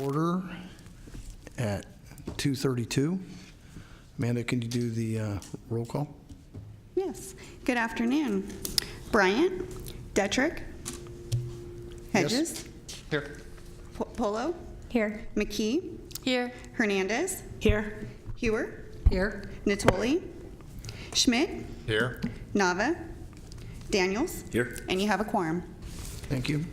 Order at 2:32. Amanda, can you do the roll call? Yes. Good afternoon. Bryant, Detrick, Hedges, Here. Polo, Here. McKee, Here. Hernandez, Here. Hewer, Here. Natoli, Schmidt, Here. Nava, Daniels, Here. and you have a quorum. Thank you.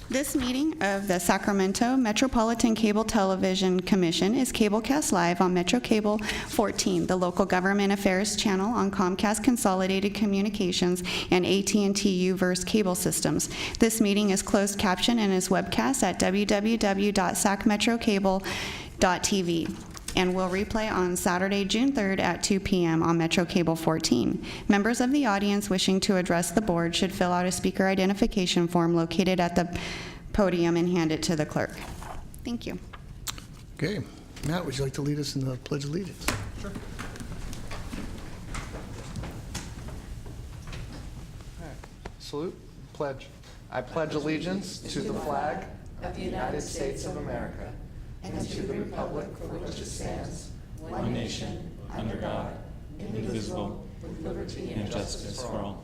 This meeting of the Sacramento Metropolitan Cable Television Commission is cablecast live on Metro Cable 14, the local government affairs channel on Comcast Consolidated Communications and AT&T Uverse cable systems. This meeting is closed caption and is webcast at www.sacmetrocable.tv and will replay on Saturday, June 3rd at 2 p.m. on Metro Cable 14. Members of the audience wishing to address the board should fill out a speaker identification form located at the podium and hand it to the clerk. Thank you. Okay. Matt, would you like to lead us in the Pledge of Allegiance? Sure. Salute. Pledge. I pledge allegiance to the flag of the United States of America and to the republic for which it stands, one nation, under God, indivisible, with liberty and justice for all.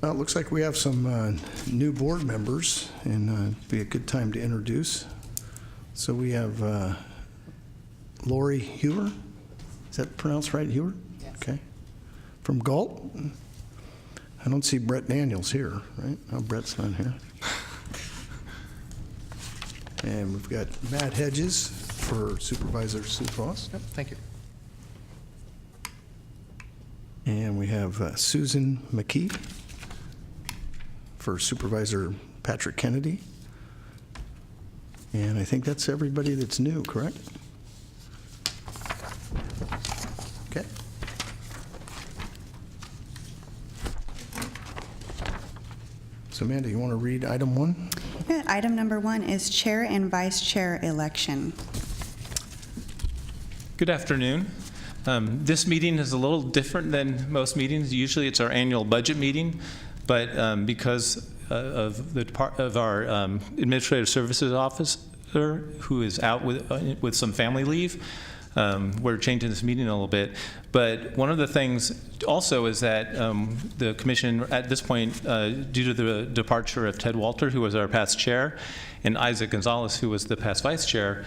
Well, it looks like we have some new board members, and it'd be a good time to introduce. So we have Lori Hewer. Is that pronounced right, Hewer? Yes. Okay. From Galt. I don't see Brett Daniels here, right? No, Brett's not here. And we've got Matt Hedges for Supervisor Sue Foss. Yep, thank you. And we have Susan McKee for Supervisor Patrick Kennedy. And I think that's everybody that's new, correct? Okay. So Amanda, you want to read item 1? Yeah, item number 1 is chair and vice chair election. Good afternoon. This meeting is a little different than most meetings. Usually it's our annual budget meeting, but because of the part of our administrative services officer who is out with some family leave, we're changing this meeting a little bit. But one of the things also is that the commission at this point, due to the departure of Ted Walter, who was our past chair, and Isaac Gonzalez, who was the past vice chair,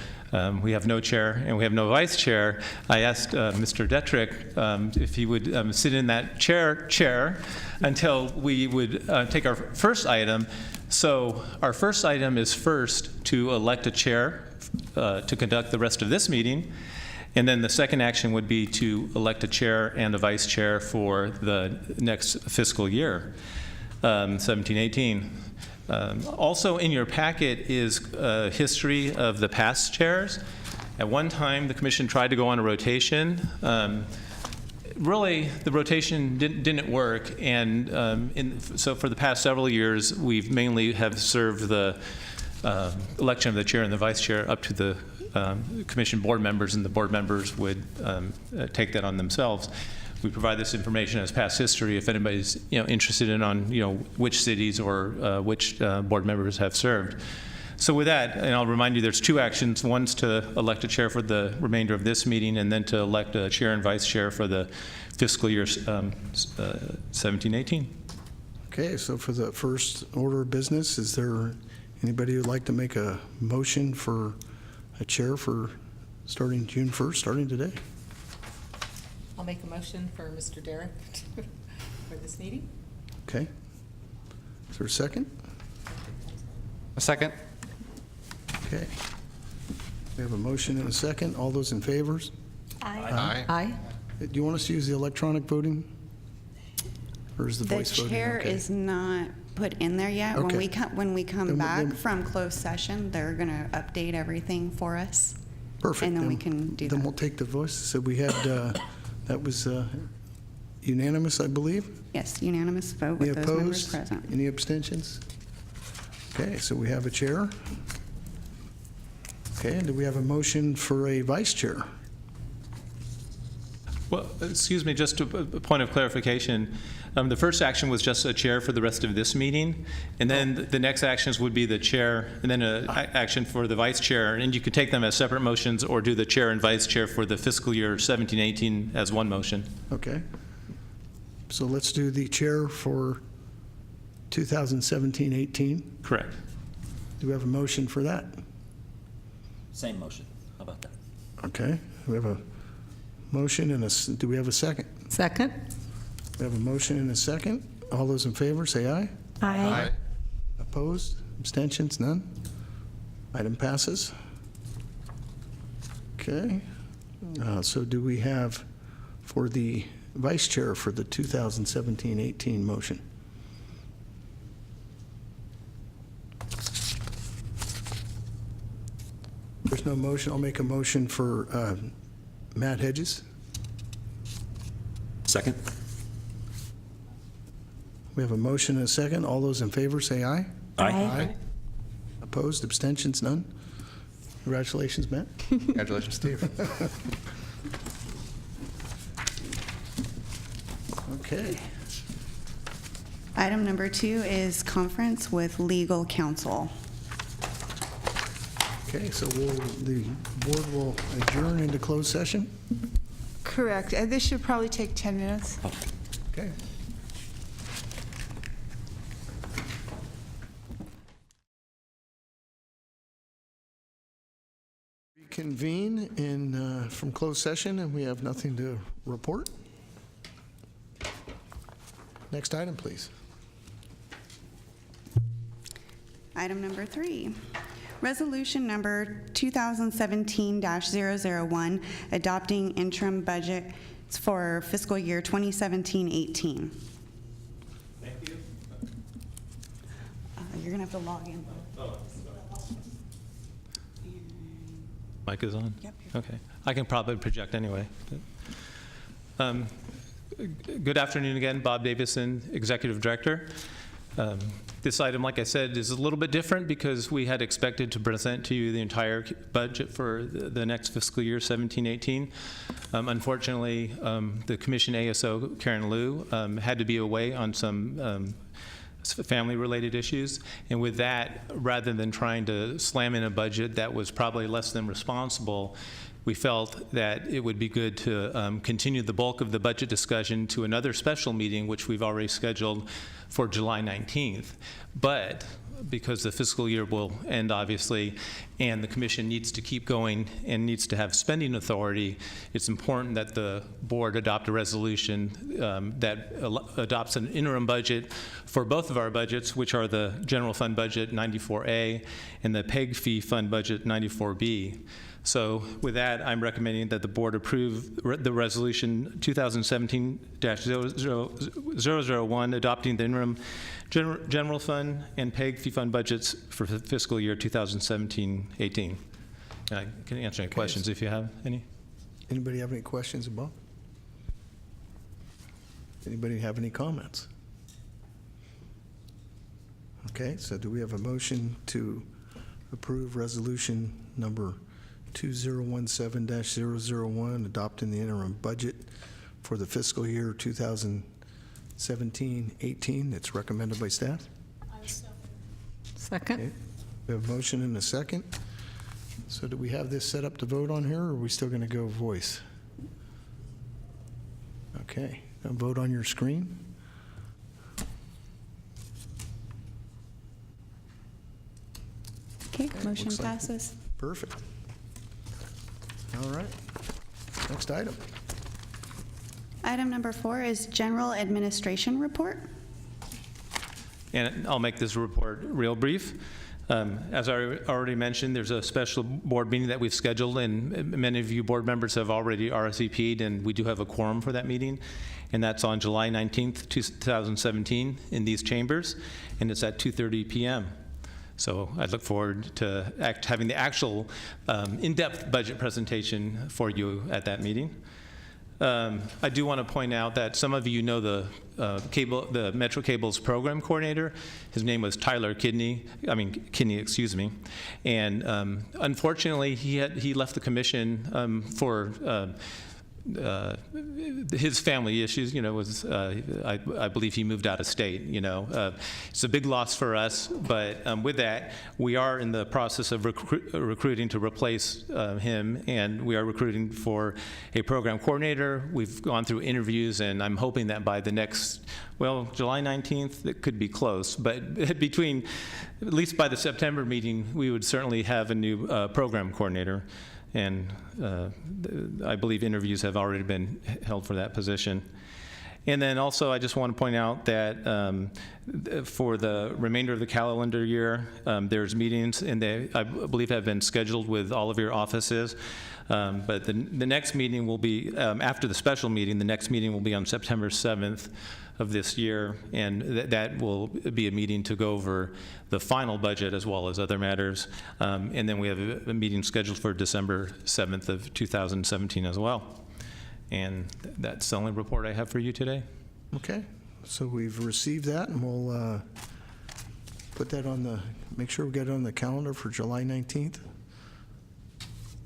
we have no chair and we have no vice chair. I asked Mr. Detrick if he would sit in that chair until we would take our first item. So our first item is first to elect a chair to conduct the rest of this meeting. And then the second action would be to elect a chair and a vice chair for the next fiscal year, 17-18. Also in your packet is a history of the past chairs. At one time, the commission tried to go on a rotation. Really, the rotation didn't work, and so for the past several years, we've mainly have served the election of the chair and the vice chair up to the commission board members, and the board members would take that on themselves. We provide this information as past history if anybody's interested in on which cities or which board members have served. So with that, and I'll remind you, there's two actions. One's to elect a chair for the remainder of this meeting, and then to elect a chair and vice chair for the fiscal year 17-18. Okay, so for the first order of business, is there anybody who'd like to make a motion for a chair for starting June 1st, starting today? I'll make a motion for Mr. Derrick for this meeting. Okay. Is there a second? A second. Okay. We have a motion and a second. All those in favor? Aye. Aye. Do you want us to use the electronic voting? Or is the The voice voting? chair okay? is not put in there yet. Okay. When we come Then we- back then- from closed session, they're going to update everything for us. Perfect. And then we can do Then that. we'll take the voice. So we had, that was unanimous, I believe. Yes, unanimous vote Any with those members opposed? present. Any abstentions? Okay, so we have a chair. Okay, and do we have a motion for a vice chair? Well, excuse me, just a point of clarification. The first action was just a chair for the rest of this meeting, and then the next actions would be the chair, and then an action for the vice chair, and you could take them as separate motions or do the chair and vice chair for the fiscal year 17-18 as one motion. Okay. So let's do the chair for 2017-18. Correct. Do we have a motion for that? Same motion. How about that? Okay. We have a motion and do we have a second? Second? We have a motion and a second. All those in favor, say aye. Aye. Opposed? Abstentions? None? Item passes. Okay. So do we have for the vice chair for the 2017-18 motion? There's no motion. I'll make a motion for Matt Hedges. Second? We have a motion and a second. All those in favor, say aye. Aye. Opposed? Abstentions? None? Congratulations, Matt. Congratulations, Steve. Okay. Item number 2 is conference with legal counsel. Okay, so the board will adjourn into closed session. Correct. This should probably take 10 minutes. Okay. Reconvene from closed session, and we have nothing to report. Next item, please. Item number 3, resolution number 2017-001, adopting interim budget for fiscal year 2017-18. Thank you. You're going to have to log in. Mic is on? Yep. Okay. I can probably project anyway. Good afternoon again. Bob Davison, Executive Director. This item, like I said, is a little bit different because we had expected to present to you the entire budget for the next fiscal year, 17-18. Unfortunately, the Commission ASO, Karen Liu, had to be away on some family-related issues, and with that, rather than trying to slam in a budget that was probably less than responsible, we felt that it would be good to continue the bulk of the budget discussion to another special meeting, which we've already scheduled for July 19th. But because the fiscal year will end, obviously, and the Commission needs to keep going and needs to have spending authority, it's important that the board adopt a resolution that adopts an interim budget for both of our budgets, which are the General Fund Budget 94A and the PEG Fee Fund Budget 94B. So with that, I'm recommending that the board approve the resolution 2017-001, adopting the interim general fund and PEG fee fund budgets for fiscal year 2017-18. I can answer any questions if you have any. Anybody have any questions about? Anybody have any comments? Okay, so do we have a motion to approve resolution number 2017-001, adopting the interim budget for the fiscal year 2017-18 that's recommended by staff? Second? Okay. We have a motion and a second. So do we have this set up to vote on here, or are we still going to go voice? Okay, now vote on your screen. Okay, motion looks like- passes. Perfect. All right. Next item. Item number 4 is general administration report. And I'll make this report real brief. As I already mentioned, there's a special board meeting that we've scheduled, and many of you board members have already RSVP'd, and we do have a quorum for that meeting. And that's on July 19th, 2017 in these chambers, and it's at 2:30 p.m. So I look forward to having the actual in-depth budget presentation for you at that meeting. I do want to point out that some of you know the Metro Cable's program coordinator. His name was Tyler Kidney, excuse me. And unfortunately, he left the commission for his family issues, was, I believe he moved out of state, It's a big loss for us, but with that, we are in the process of recruiting to replace him, and we are recruiting for a program coordinator. We've gone through interviews, and I'm hoping that by the next, July 19th, it could be close, but between, at least by the September meeting, we would certainly have a new program coordinator. And I believe interviews have already been held for that position. And then also, I just want to point out that for the remainder of the calendar year, there's meetings, and they, I believe, have been scheduled with all of your offices. But the next meeting will be, after the special meeting, the next meeting will be on September 7th of this year, and that will be a meeting to go over the final budget as well as other matters. And then we have a meeting scheduled for December 7th of 2017 as well. And that's the only report I have for you today. Okay, so we've received that, and we'll put that on make sure we get it on the calendar for July 19th.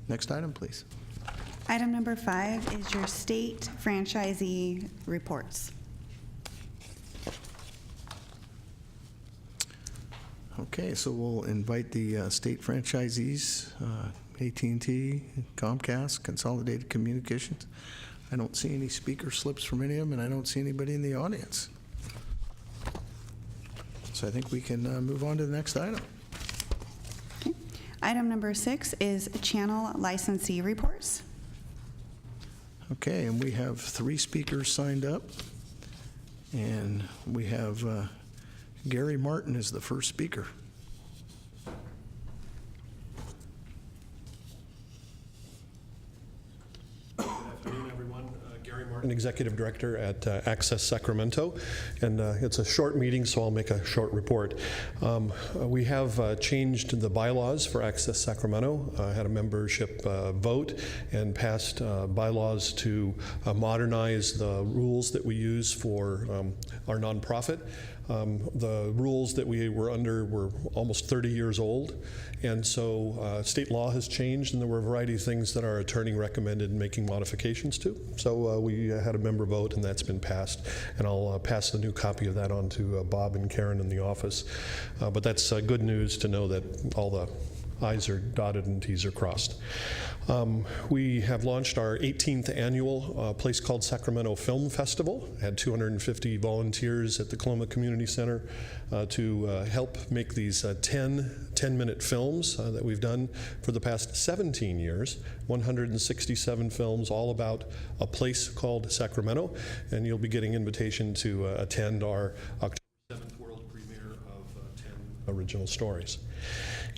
Next item, please. Item number 5 is your state franchisee reports. Okay, so we'll invite the state franchisees, AT&T, Comcast, Consolidated Communications. I don't see any speaker slips from any of them, and I don't see anybody in the audience. So I think we can move on to the next item. Okay. Item number 6 is channel licensee reports. Okay, and we have 3 speakers signed up, and we have Gary Martin is the first speaker. Good afternoon, everyone. Gary Martin, Executive Director at Access Sacramento, and it's a short meeting, so I'll make a short report. We have changed the bylaws for Access Sacramento, had a membership vote, and passed bylaws to modernize the rules that we use for our nonprofit. The rules that we were under were almost 30 years old, and so state law has changed, and there were a variety of things that our attorney recommended making modifications to. So we had a member vote, and that's been passed, and I'll pass the new copy of that on to Bob and Karen in the office. But that's good news to know that all the I's are dotted and T's are crossed. We have launched our 18th annual place called Sacramento Film Festival. Had 250 volunteers at the Coloma Community Center to help make these 10-minute films that we've done for the past 17 years, 167 films all about a place called Sacramento, and you'll be getting invitation to attend our October 7th world premiere of 10 original stories.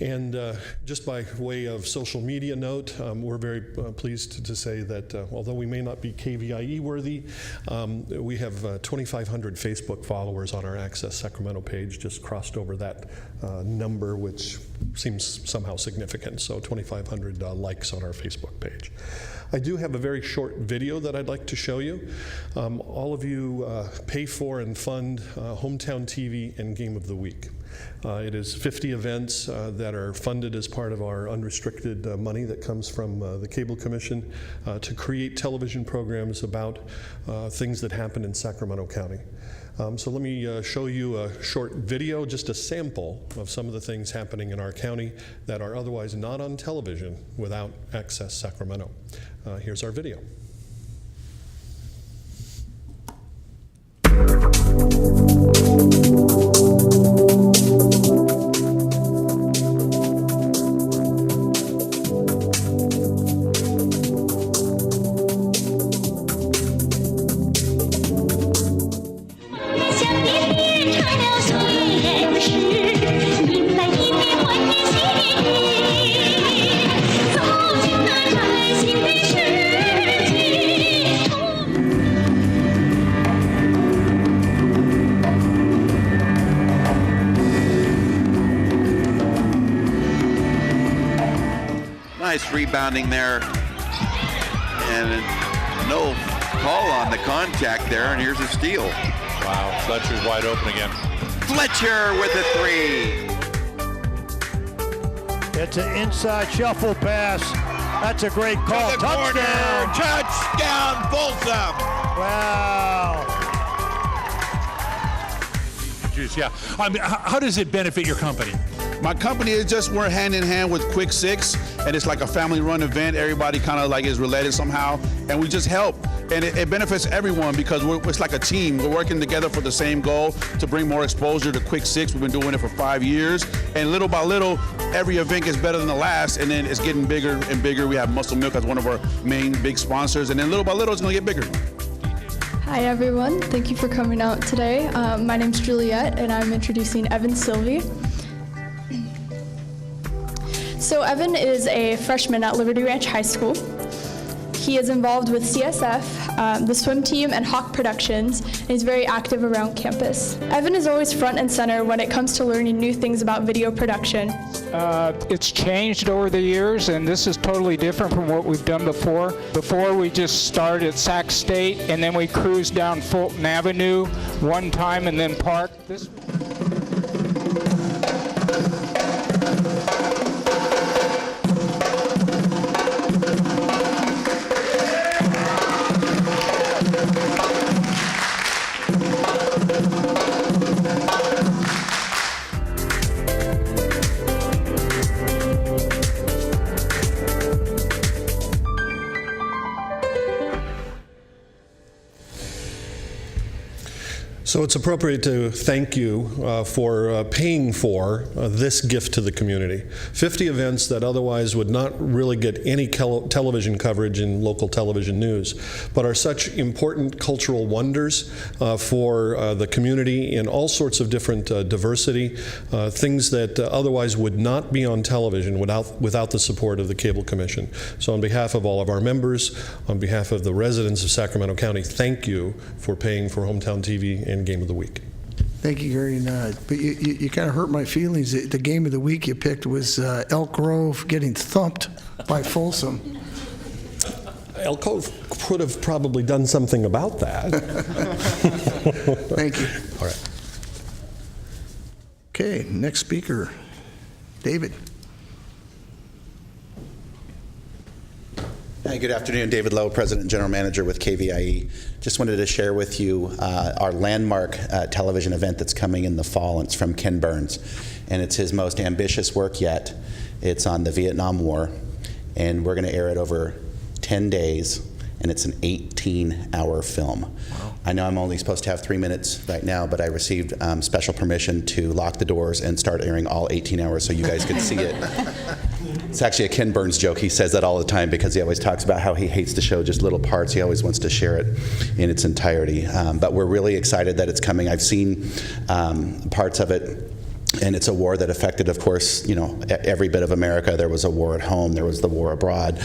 And just by way of social media note, we're very pleased to say that although we may not be KVIE worthy, we have 2,500 Facebook followers on our Access Sacramento page, just crossed over that number, which seems somehow significant. So 2,500 likes on our Facebook page. I do have a very short video that I'd like to show you. All of you pay for and fund Hometown TV and Game of the Week. It is 50 events that are funded as part of our unrestricted money that comes from the Cable Commission to create television programs about things that happen in Sacramento County. So let me show you a short video, just a sample of some of the things happening in our county that are otherwise not on television without Access Sacramento. Here's our video. Nice rebounding there, and no call on the contact there, and here's a steal. Wow, Fletcher's wide open again. Fletcher with a 3. It's an inside shuffle pass That's a great call. To the corner. Touchdown, Folsom. Wow. Yeah. How does it benefit your company? My company is just, we're hand in hand with Quick Six, and it's like a family-run event. Everybody kind of like is related somehow, and we just help. And it benefits everyone because it's like a team. We're working together for the same goal, to bring more exposure to Quick Six. We've been doing it for 5 years, and little by little, every event gets better than the last, and then it's getting bigger and bigger. We have Muscle Milk as one of our main big sponsors, and then little by little, it's gonna get bigger. Hi everyone, thank you for coming out today. My name's Juliet and I'm introducing Evan Sylvie. So Evan is a freshman at Liberty Ranch High School. He is involved with CSF, the swim team, and Hawk Productions, and he's very active around campus. Evan is always front and center when it comes to learning new things about video production. It's changed over the years, and this is totally different from what we've done before. Before, we just started at Sac State, and then we cruised down Fulton Avenue one time and then parked. So it's appropriate to thank you for paying for this gift to the community. 50 events that otherwise would not really get any television coverage in local television news, but are such important cultural wonders for the community in all sorts of different diversity, things that otherwise would not be on television without the support of the Cable Commission. So on behalf of all of our members, on behalf of the residents of Sacramento County, thank you for paying for Hometown TV and Game of the Week. Thank you, Gary. But you kind of hurt my feelings. The game of the week you picked was Elk Grove getting thumped by Folsom. Elk Grove could have probably done something about that. Thank you. All right. Okay, next speaker, David. Hi, good afternoon. David Lowe, President and General Manager with KVIE. Just wanted to share with you our landmark television event that's coming in the fall. It's from Ken Burns, and it's his most ambitious work yet. It's on the Vietnam War, and we're going to air it over 10 days, and it's an 18-hour film. Wow. I know I'm only supposed to have 3 minutes right now, but I received special permission to lock the doors and start airing all 18 hours so you guys could see it. It's actually a Ken Burns joke. He says that all the time because he always talks about how he hates to show just little parts. He always wants to share it in its entirety. But we're really excited that it's coming. I've seen parts of it. And it's a war that affected, of course, you know, every bit of America. There was a war at home. There was the war abroad.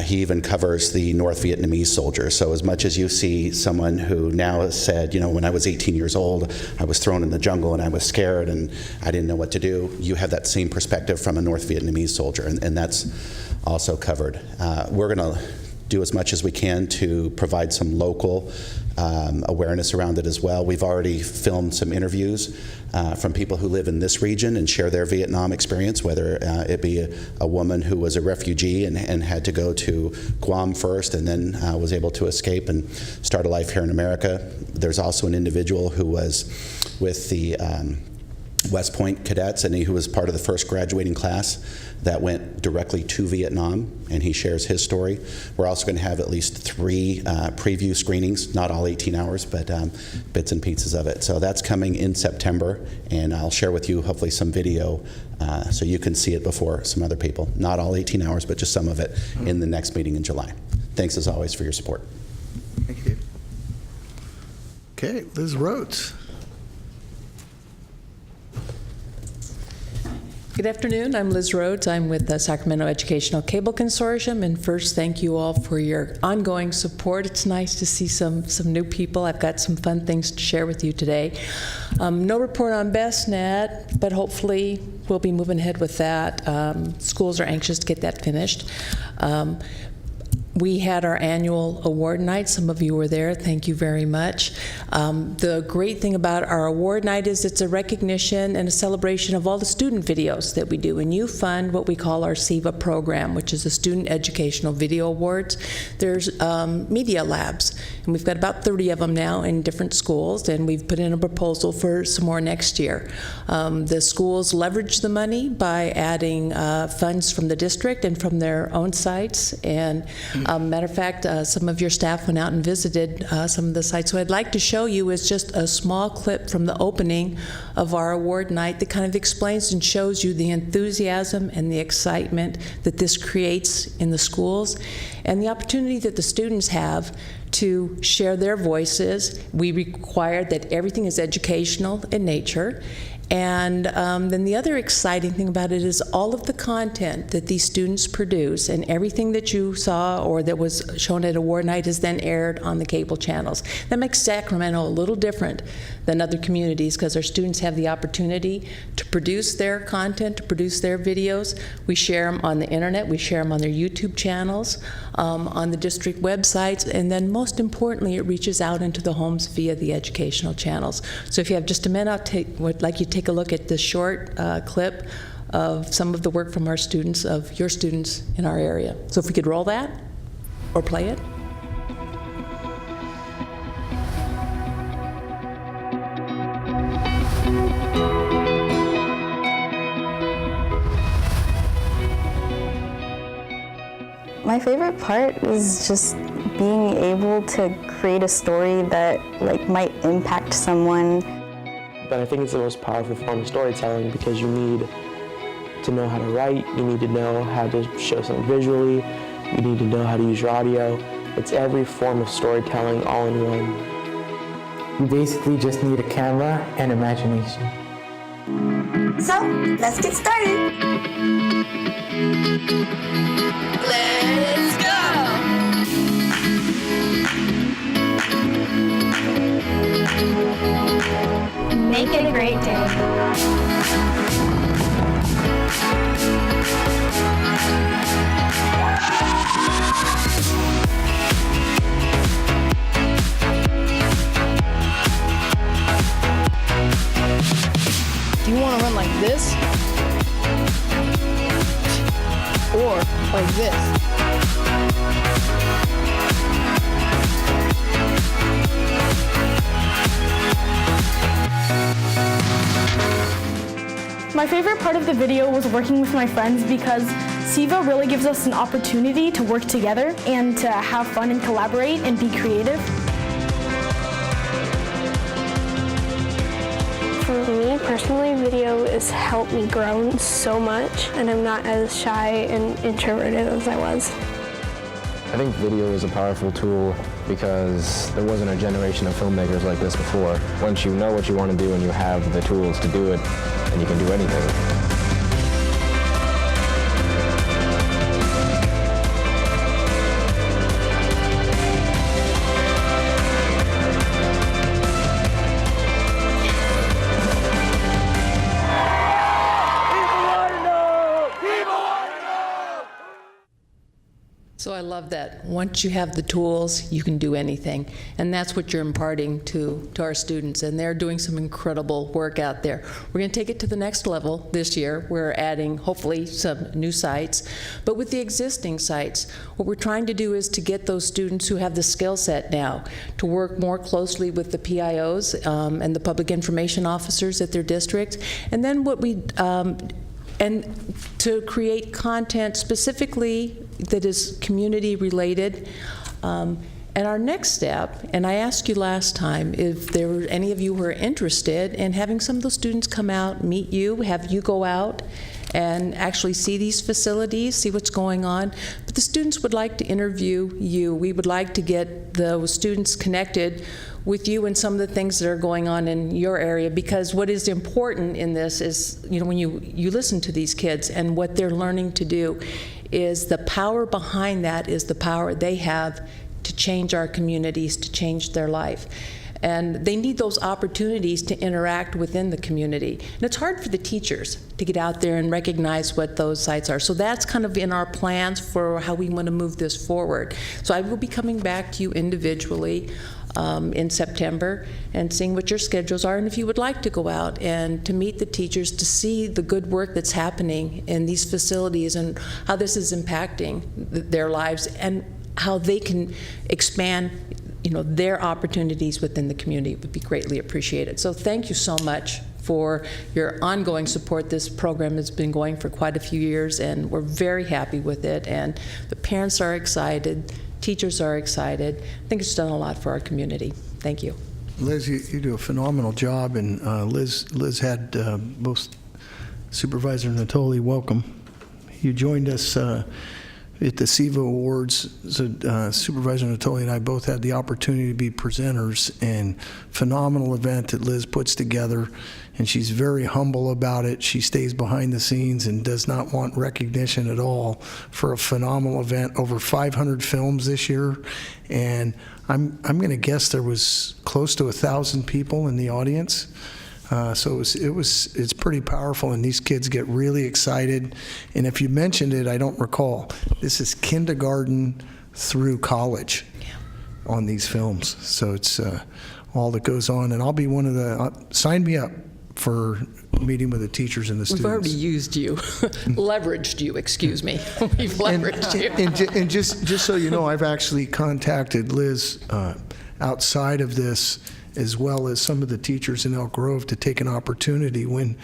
He even covers the North Vietnamese soldiers. So as much as you see someone who now has said, you know, when I was 18 years old, I was thrown in the jungle and I was scared and I didn't know what to do, you have that same perspective from a North Vietnamese soldier, and that's also covered. We're going to do as much as we can to provide some local awareness around it as well. We've already filmed some interviews from people who live in this region and share their Vietnam experience, whether it be a woman who was a refugee and had to go to Guam first and then was able to escape and start a life here in America. There's also an individual who was with the West Point cadets, and who was part of the first graduating class that went directly to Vietnam, and he shares his story. We're also going to have at least 3 preview screenings, not all 18 hours, but bits and pieces of it. So that's coming in September, and I'll share with you hopefully some video so you can see it before some other people. Not all 18 hours, but just some of it in the next meeting in July. Thanks as always for your support. Thank you, Dave. Okay, Liz Rhodes. Good afternoon. I'm Liz Rhodes. I'm with the Sacramento Educational Cable Consortium. And first, thank you all for your ongoing support. It's nice to see some new people. I've got some fun things to share with you today. No report on BestNet, but hopefully we'll be moving ahead with that. Schools are anxious to get that finished. We had our annual award night. Some of you were there. Thank you very much. The great thing about our award night is it's a recognition and a celebration of all the student videos that we do. And you fund what we call our SEVA program, which is the Student Educational Video Awards. There's media labs, and we've got about 30 of them now in different schools, and we've put in a proposal for some more next year. The schools leverage the money by adding funds from the district and from their own sites. And matter of fact, some of your staff went out and visited some of the sites. So I'd like to show you is just a small clip from the opening of our award night that kind of explains and shows you the enthusiasm and the excitement that this creates in the schools and the opportunity that the students have to share their voices. We require that everything is educational in nature. And then the other exciting thing about it is all of the content that these students produce and everything that you saw or that was shown at award night is then aired on the cable channels. That makes Sacramento a little different than other communities because our students have the opportunity to produce their content, to produce their videos. We share them on the internet, we share them on their YouTube channels, on the district websites, and then most importantly, it reaches out into the homes via the educational channels. So if you have just a minute, I'd like you to take a look at this short clip of some of the work from our students, of your students in our area. So if we could roll that or play it. My favorite part is just being able to create a story that might impact someone. But I think it's the most powerful form of storytelling because you need to know how to write, you need to know how to show something visually, you need to know how to use your audio. It's every form of storytelling all in one. You basically just need a camera and imagination. So, let's get started. Let's go! Make it a great day. Do you want to run like this? Or like this? My favorite part of the video was working with my friends because SEVA really gives us an opportunity to work together and to have fun and collaborate and be creative. For me personally, video has helped me grow so much, and I'm not as shy and introverted as I was. I think video is a powerful tool because there wasn't a generation of filmmakers like this before. Once you know what you want to do and you have the tools to do it, then you can do anything. So I love that. Once you have the tools, you can do anything. And that's what you're imparting to our students. And they're doing some incredible work out there. We're going to take it to the next level this year. We're adding, hopefully, some new sites. But with the existing sites, what we're trying to do is to get those students who have the skill set now to work more closely with the PIOs and the public information officers at their districts. And then what we and to create content specifically that is community related. And our next step, and I asked you last time if there were any of you who are interested in having some of those students come out, meet you, have you go out and actually see these facilities, see what's going on. But the students would like to interview you. We would like to get those students connected with you and some of the things that are going on in your area, because what is important in this is, you know, when you listen to these kids and what they're learning to do, is the power behind that is the power they have to change our communities, to change their life. And they need those opportunities to interact within the community. And it's hard for the teachers to get out there and recognize what those sites are. So that's kind of in our plans for how we want to move this forward. So I will be coming back to you individually in September and seeing what your schedules are, and if you would like to go out and to meet the teachers to see the good work that's happening in these facilities and how this is impacting their lives and how they can expand their opportunities within the community would be greatly appreciated. So thank you so much for your ongoing support. This program has been going for quite a few years, and we're very happy with it, and the parents are excited, teachers are excited. I think it's done a lot for our community. Thank you. Liz, you do a phenomenal job, and Liz had both Supervisor Natoli, welcome. You joined us at the SEVA Awards. So, Supervisor Natoli and I both had the opportunity to be presenters, and phenomenal event that Liz puts together, and she's very humble about it. She stays behind the scenes and does not want recognition at all for a phenomenal event. Over 500 films this year, and I'm going to guess there was close to 1,000 people in the audience. So it's pretty powerful, and these kids get really excited. And if you mentioned it, I don't recall. This is kindergarten through college on these films. So it's all that goes on, and I'll be one of the. Sign me up for meeting with the teachers and the students. We've already used you, leveraged you. Excuse me. We've leveraged you. And just so you know, I've actually contacted Liz outside of this, as well as some of the teachers in Elk Grove, to take an opportunity when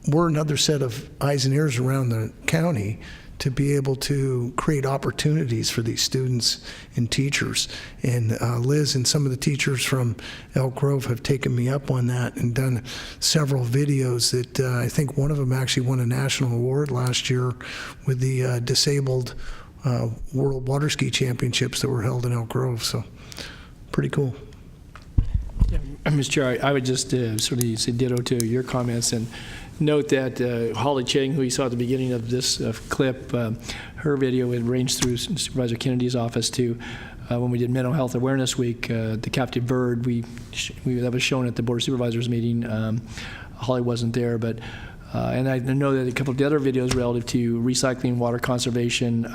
we're another set of eyes and ears around the county to be able to create opportunities for these students and teachers. And Liz and some of the teachers from Elk Grove have taken me up on that and done several videos that I think one of them actually won a national award last year with the Disabled World Water Ski Championships that were held in Elk Grove. So pretty cool. Yeah, Mr. Chair, I would just sort of say ditto to your comments and note that Holly Chang, who you saw at the beginning of this clip, her video had ranged through Supervisor Kennedy's office to when we did Mental Health Awareness Week, the Captive Bird, that was shown at the Board of Supervisors meeting. Holly wasn't there, but and I know that a couple of the other videos relative to recycling, water conservation,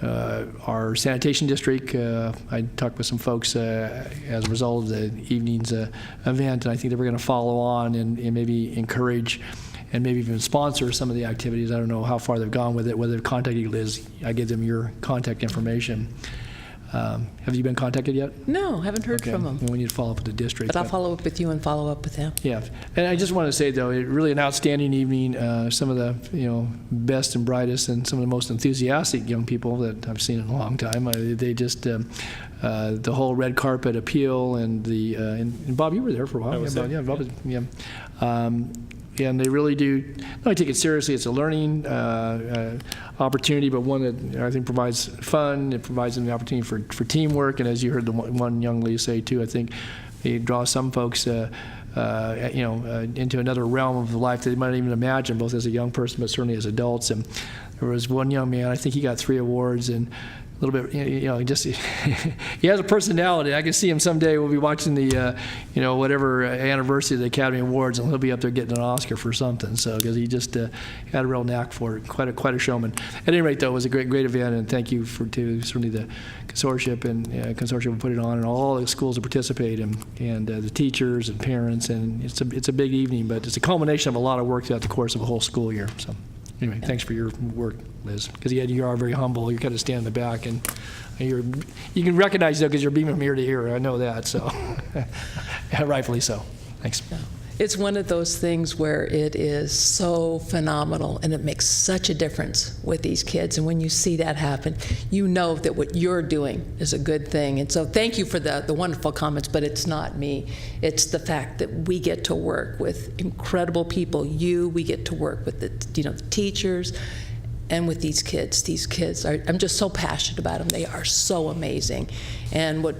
our sanitation district, I talked with some folks as a result of the evening's event, and I think that we're going to follow on and maybe encourage and maybe even sponsor some of the activities. I don't know how far they've gone with it, whether they've contacted you, Liz. I gave them your contact information. Have you been contacted yet? No, haven't heard from them. And we need to follow up with the district. But I'll follow up with you and follow up with them. Yeah, and I just want to say, though, really an outstanding evening. Some of the best and brightest and some of the most enthusiastic young people that I've seen in a long time. They just the whole red carpet appeal and the and Bob, you were there for a while. I was there. Yeah, Bob, yeah. And they really do not only take it seriously. It's a learning opportunity, but one that I think provides fun. It provides them the opportunity for teamwork, and as you heard the one young lady say too, I think it draws some folks into another realm of life that they might not even imagine, both as a young person, but certainly as adults. And there was one young man, I think he got 3 awards, and a little bit, just he has a personality. I can see him someday. We'll be watching the, whatever anniversary of the Academy Awards, and he'll be up there getting an Oscar for something. So because he just had a real knack for it, quite a showman. At any rate, though, it was a great event, and thank you to certainly the consortium who put it on, and all the schools that participate, and the teachers and parents, and it's a big evening, but it's a culmination of a lot of work throughout the course of a whole school year. So. Anyway, thanks for your work, Liz. Because you are very humble. You kind of stand in the back, and you can recognize, though, because you're beaming from ear to ear. I know that, so rightfully so. Thanks. It's one of those things where it is so phenomenal, and it makes such a difference with these kids. And when you see that happen, you know that what you're doing is a good thing. And so thank you for the wonderful comments, but it's not me. It's the fact that we get to work with incredible people. We get to work with the teachers and with these kids. These kids I'm just so passionate about them. They are so amazing. And what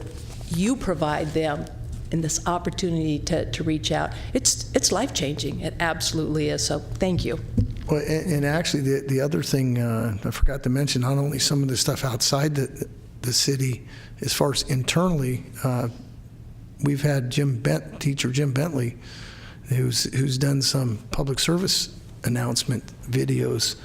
you provide them in this opportunity to reach out, it's life-changing. It absolutely is. So thank you. Well, and actually, the other thing I forgot to mention, not only some of the stuff outside the city, as far as internally, we've had teacher Jim Bentley, who's done some public service announcement videos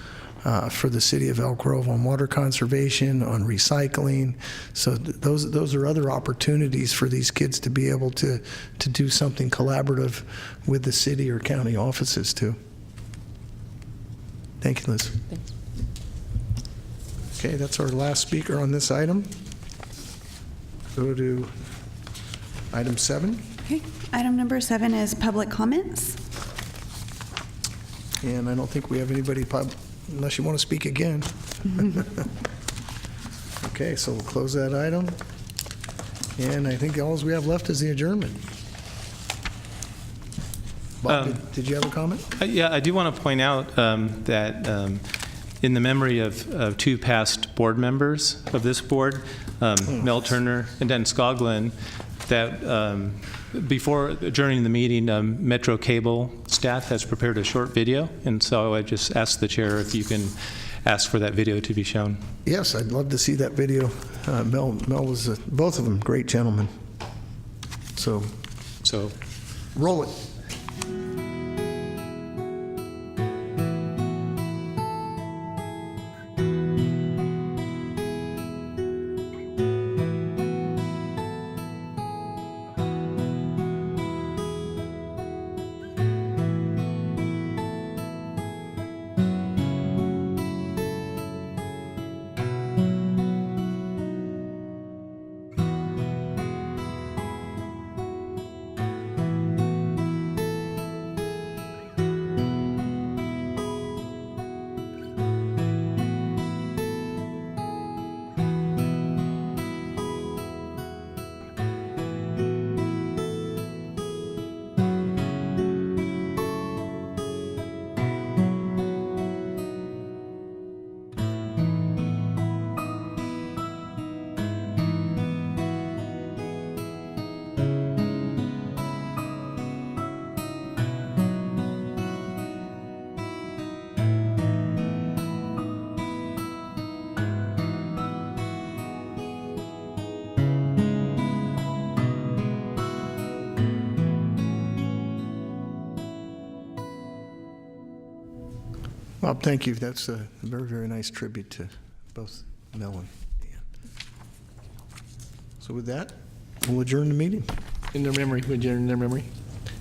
for the city of Elk Grove on water conservation, on recycling. So those are other opportunities for these kids to be able to do something collaborative with the city or county offices too. Thank you, Liz. Thanks. Okay, that's our last speaker on this item. Go to item 7. Okay. Item number 7 is public comments. And I don't think we have anybody, unless you want to speak again. Okay, so we'll close that item. And I think all we have left is the adjournment. Bob, did you have a comment? Yeah, I do want to point out that in the memory of 2 past board members of this board, Mel Turner and Dan Skoglund, that before adjourning the meeting, Metro Cable staff has prepared a short video, and so I just asked the chair if you can ask for that video to be shown. Yes, I'd love to see that video. Mel was, both of them, great gentlemen. So roll it. Bob, thank you. That's a very, very nice tribute to both Mel and Dan. So with that, we'll adjourn the meeting. In their memory, we adjourn in their memory.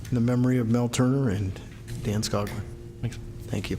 In the memory of Mel Turner and Dan Skoglund. Thanks. Thank you.